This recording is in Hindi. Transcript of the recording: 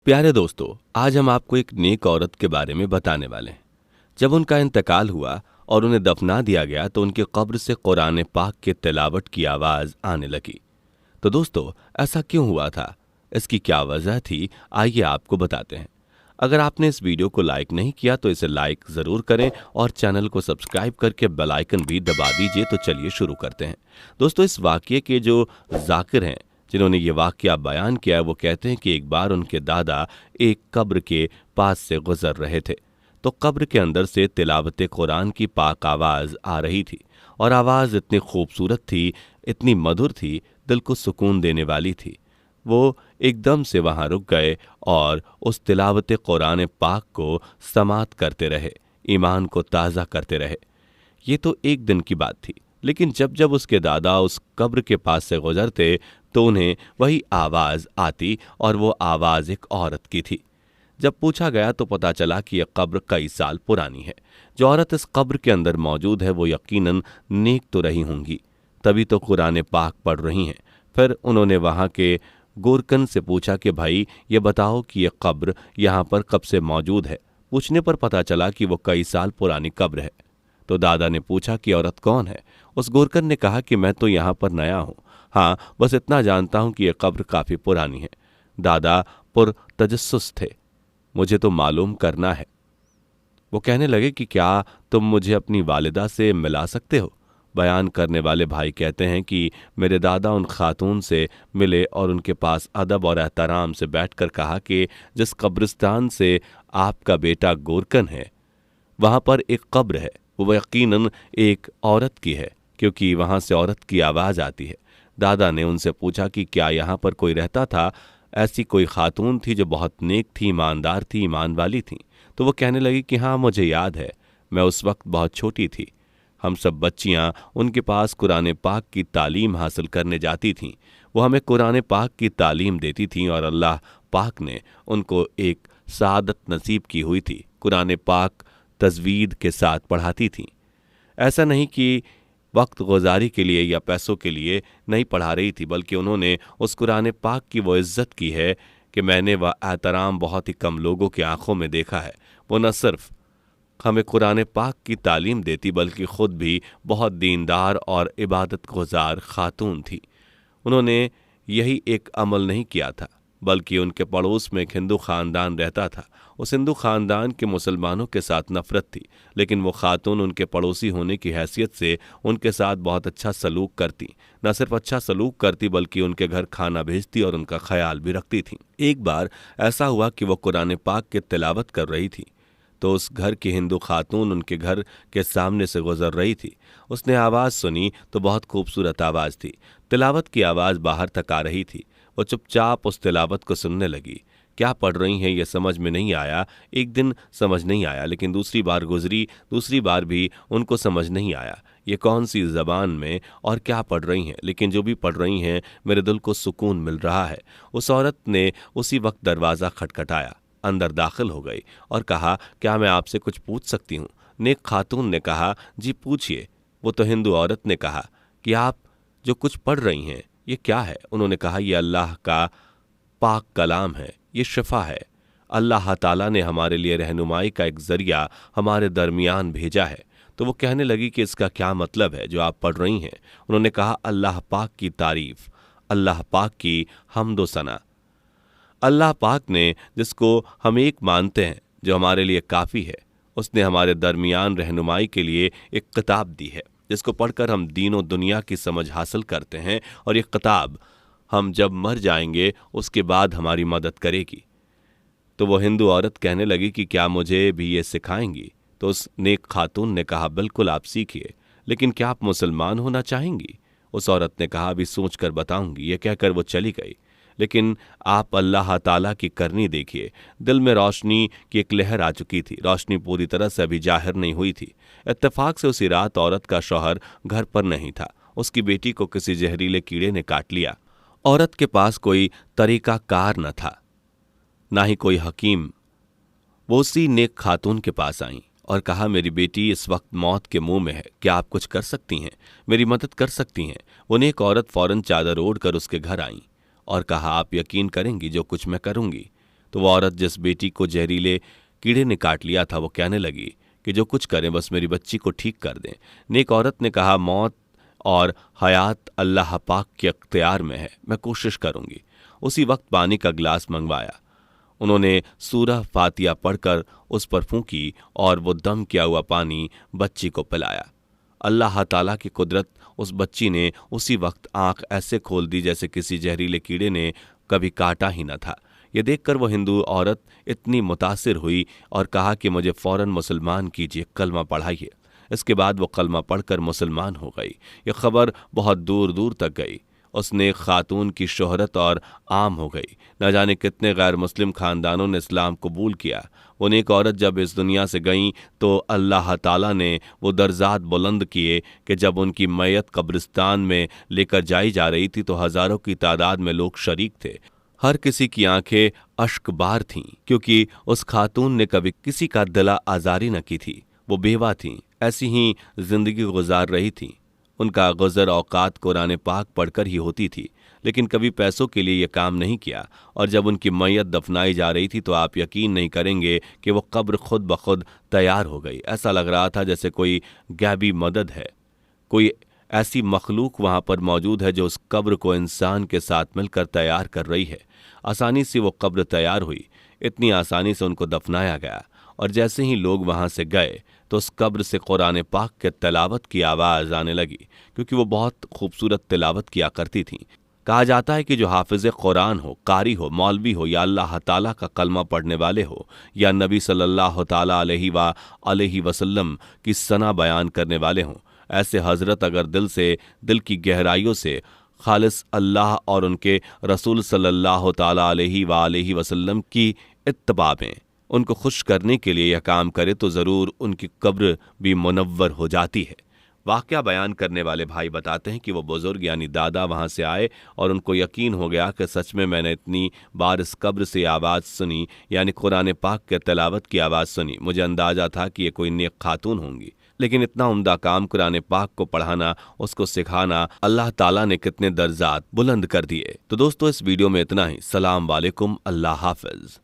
प्यारे दोस्तों, आज हम आपको एक नेक औरत के बारे में बताने वाले हैं। जब उनका इंतकाल हुआ और उन्हें दफना दिया गया तो उनकी कब्र से कुरान पाक के तिलावत की आवाज़ आने लगी। तो दोस्तों, ऐसा क्यों हुआ था, इसकी क्या वजह थी, आइए आपको बताते हैं। अगर आपने इस वीडियो को लाइक नहीं किया तो इसे लाइक ज़रूर करें और चैनल को सब्सक्राइब करके बेल आइकन भी दबा दीजिए। तो चलिए शुरू करते हैं। दोस्तों, इस वाक़ये के जो जाकिर हैं, जिन्होंने ये वाक़या बयान किया है, वो कहते हैं कि एक बार उनके दादा एक कब्र के पास से गुजर रहे थे तो कब्र के अंदर से तिलावत कुरान की पाक आवाज़ आ रही थी और आवाज़ इतनी खूबसूरत थी, इतनी मधुर थी, दिल को सुकून देने वाली थी। वो एकदम से वहाँ रुक गए और उस तिलावत कुरान पाक को समात करते रहे, ईमान को ताज़ा करते रहे। ये तो एक दिन की बात थी, लेकिन जब जब उसके दादा उस कब्र के पास से गुजरते तो उन्हें वही आवाज़ आती और वो आवाज़ एक औरत की थी। जब पूछा गया तो पता चला कि यह कब्र कई साल पुरानी है। जो औरत इस कब्र के अंदर मौजूद है वो यकीनन नेक तो रही होंगी, तभी तो कुरान पाक पढ़ रही हैं। फिर उन्होंने वहाँ के गोरकन से पूछा कि भाई ये बताओ कि यह कब्र यहाँ पर कब से मौजूद है। पूछने पर पता चला कि वो कई साल पुरानी कब्र है। तो दादा ने पूछा कि औरत कौन है। उस गोरकन ने कहा कि मैं तो यहाँ पर नया हूँ, हाँ बस इतना जानता हूँ कि यह कब्र काफ़ी पुरानी है। दादा पुरतजस्सुस थे, मुझे तो मालूम करना है। वो कहने लगे कि क्या तुम मुझे अपनी वालिदा से मिला सकते हो। बयान करने वाले भाई कहते हैं कि मेरे दादा उन खातून से मिले और उनके पास अदब और एहतराम से बैठकर कहा कि जिस कब्रिस्तान से आपका बेटा गोरकन है वहाँ पर एक कब्र है, वो यकीनन एक औरत की है, क्योंकि वहाँ से औरत की आवाज़ आती है। दादा ने उनसे पूछा कि क्या यहाँ पर कोई रहता था, ऐसी कोई खातून थी जो बहुत नेक थी, ईमानदार थी, ईमान वाली थी। तो वो कहने लगी कि हाँ मुझे याद है, मैं उस वक्त बहुत छोटी थी। हम सब बच्चियाँ उनके पास कुरान पाक की तालीम हासिल करने जाती थीं। वो हमें कुरान पाक की तालीम देती थीं और अल्लाह पाक ने उनको एक सादत नसीब की हुई थी। कुरान पाक तजवीद के साथ पढ़ाती थीं। ऐसा नहीं कि वक्त गुजारी के लिए या पैसों के लिए नहीं पढ़ा रही थी, बल्कि उन्होंने उस कुरान पाक की वो इज़्ज़त की है कि मैंने वह एहतराम बहुत ही कम लोगों की आंखों में देखा है। वो न सिर्फ हमें कुरान पाक की तालीम देती बल्कि ख़ुद भी बहुत दीनदार और इबादत गुजार खातून थी। उन्होंने यही एक अमल नहीं किया था, बल्कि उनके पड़ोस में एक हिंदू ख़ानदान रहता था। उस हिंदू ख़ानदान के मुसलमानों के साथ नफ़रत थी, लेकिन वो खातून उनके पड़ोसी होने की हैसियत से उनके साथ बहुत अच्छा सलूक करती। न सिर्फ अच्छा सलूक करती बल्कि उनके घर खाना भेजती और उनका ख्याल भी रखती थी। एक बार ऐसा हुआ कि वो कुरान पाक की तिलावत कर रही थी तो उस घर की हिंदू खातून उनके घर के सामने से गुजर रही थी। उसने आवाज़ सुनी तो बहुत खूबसूरत आवाज़ थी। तिलावत की आवाज़ बाहर तक आ रही थी। वो चुपचाप उस तिलावत को सुनने लगी। क्या पढ़ रही हैं ये समझ में नहीं आया। एक दिन समझ नहीं आया, लेकिन दूसरी बार गुजरी, दूसरी बार भी उनको समझ नहीं आया ये कौन सी ज़बान में और क्या पढ़ रही हैं, लेकिन जो भी पढ़ रही हैं मेरे दिल को सुकून मिल रहा है। उस औरत ने उसी वक्त दरवाज़ा खटखटाया, अंदर दाखिल हो गई और कहा, क्या मैं आपसे कुछ पूछ सकती हूँ। नेक खातून ने कहा, जी पूछिए। वो तो हिंदू औरत ने कहा कि आप जो कुछ पढ़ रही हैं ये क्या है। उन्होंने कहा, ये अल्लाह का पाक कलाम है, ये शिफा है। अल्लाह ताला ने हमारे लिए रहनुमाई का एक ज़रिया हमारे दरमियान भेजा है। तो वो कहने लगी कि इसका क्या मतलब है जो आप पढ़ रही हैं। उन्होंने कहा, अल्लाह पाक की तारीफ़, अल्लाह पाक की हम्दो सना। अल्लाह पाक ने जिसको हम एक मानते हैं, जो हमारे लिए काफ़ी है, उसने हमारे दरमियान रहनुमाई के लिए एक किताब दी है जिसको पढ़कर हम दीनों दुनिया की समझ हासिल करते हैं, और ये किताब हम जब मर जाएंगे उसके बाद हमारी मदद करेगी। तो वो हिंदू औरत कहने लगी कि क्या मुझे भी ये सिखाएंगी। तो उस नेक खातून ने कहा, बिल्कुल आप सीखिए, लेकिन क्या आप मुसलमान होना चाहेंगी। उस औरत ने कहा, अभी सोच कर बताऊंगी। ये कहकर वो चली गई। लेकिन आप अल्लाह ताला की करनी देखिए। दिल में रोशनी की एक लहर आ चुकी थी। रोशनी पूरी तरह से अभी जाहिर नहीं हुई थी। इत्तेफाक से उसी रात औरत का शौहर घर पर नहीं था। उसकी बेटी को किसी जहरीले कीड़े ने काट लिया। औरत के पास कोई तरीका कार न था, ना ही कोई हकीम। वो उसी नेक खातून के पास आईं और कहा, मेरी बेटी इस वक्त मौत के मुंह में है, क्या आप कुछ कर सकती हैं, मेरी मदद कर सकती हैं। वो नेक औरत फौरन चादर ओढ़ कर उसके घर आईं और कहा, आप यकीन करेंगी जो कुछ मैं करूंगी। तो वो औरत जिस बेटी को जहरीले कीड़े ने काट लिया था वो कहने लगी कि जो कुछ करें बस मेरी बच्ची को ठीक कर दें। नेक औरत ने कहा, मौत और हयात अल्लाह पाक के अख्तियार में है, मैं कोशिश करूंगी। उसी वक्त पानी का गिलास मंगवाया। उन्होंने सूरह फातिया पढ़कर उस पर फूंकी और वो दम किया हुआ पानी बच्ची को पिलाया। अल्लाह ताला की कुदरत, उस बच्ची ने उसी वक्त आंख ऐसे खोल दी जैसे किसी जहरीले कीड़े ने कभी काटा ही न था। ये देखकर वो हिंदू औरत इतनी मुतासिर हुई और कहा कि मुझे फौरन मुसलमान कीजिए, कलमा पढ़ाइए। इसके बाद वो कलमा पढ़कर मुसलमान हो गई। ये खबर बहुत दूर दूर तक गई। उस नेक खातून की शोहरत और आम हो गई। न जाने कितने गैर मुस्लिम खानदानों ने इस्लाम कबूल किया। वो नेक औरत जब इस दुनिया से गईं तो अल्लाह ताला ने वो दर्जात बुलंद किए कि जब उनकी मैयत कब्रिस्तान में लेकर जाई जा रही थी तो हज़ारों की तादाद में लोग शरीक थे। हर किसी की आंखें अश्कबार थीं, क्योंकि उस खातून ने कभी किसी का दिला आजारी न की थी। वो बेवा थीं, ऐसी ही जिंदगी गुजार रही थीं। उनका गुज़र औकात कुरान पाक पढ़कर ही होती थी, लेकिन कभी पैसों के लिए यह काम नहीं किया। और जब उनकी मैयत दफनाई जा रही थी तो आप यकीन नहीं करेंगे कि वो कब्र खुद ब खुद तैयार हो गई। ऐसा लग रहा था जैसे कोई गैबी मदद है, कोई ऐसी मखलूक वहाँ पर मौजूद है जो उस कब्र को इंसान के साथ मिलकर तैयार कर रही है। आसानी से वो कब्र तैयार हुई, इतनी आसानी से उनको दफनाया गया। और जैसे ही लोग वहाँ से गए तो उस कब्र से कुरान पाक के तिलावत की आवाज़ आने लगी, क्योंकि वो बहुत खूबसूरत तिलावत किया करती थीं। कहा जाता है कि जो हाफिज़ कुरान हो, कारी हो, मौलवी हो, या अल्लाह ताला का कलमा पढ़ने वाले हो, या नबी सल्लल्लाहु ताला अलैहि वसल्लम की सना बयान करने वाले हों, ऐसे हज़रत अगर दिल की गहराइयों से खालिस अल्लाह और उनके रसूल सल्लल्लाहु ताला अलैहि वसल्लम की इत्तबा में उनको खुश करने के लिए यह काम करे तो ज़रूर उनकी कब्र भी मुनव्वर हो जाती है। वाक़या बयान करने वाले भाई बताते हैं कि वो बुज़ुर्ग यानी दादा वहाँ से आए और उनको यकीन हो गया कि सच में मैंने इतनी बार इस कब्र से आवाज़ सुनी, यानी कुरान पाक के तिलावत की आवाज़ सुनी। मुझे अंदाज़ा था कि ये कोई नेक खातून होंगी, लेकिन इतना उम्दा काम कुरान पाक को पढ़ाना, उसको सिखाना, अल्लाह ताला ने कितने दर्जात बुलंद कर दिए। तो दोस्तों, इस वीडियो में इतना ही। सलाम वालेकुम, अल्लाह हाफ़िज़।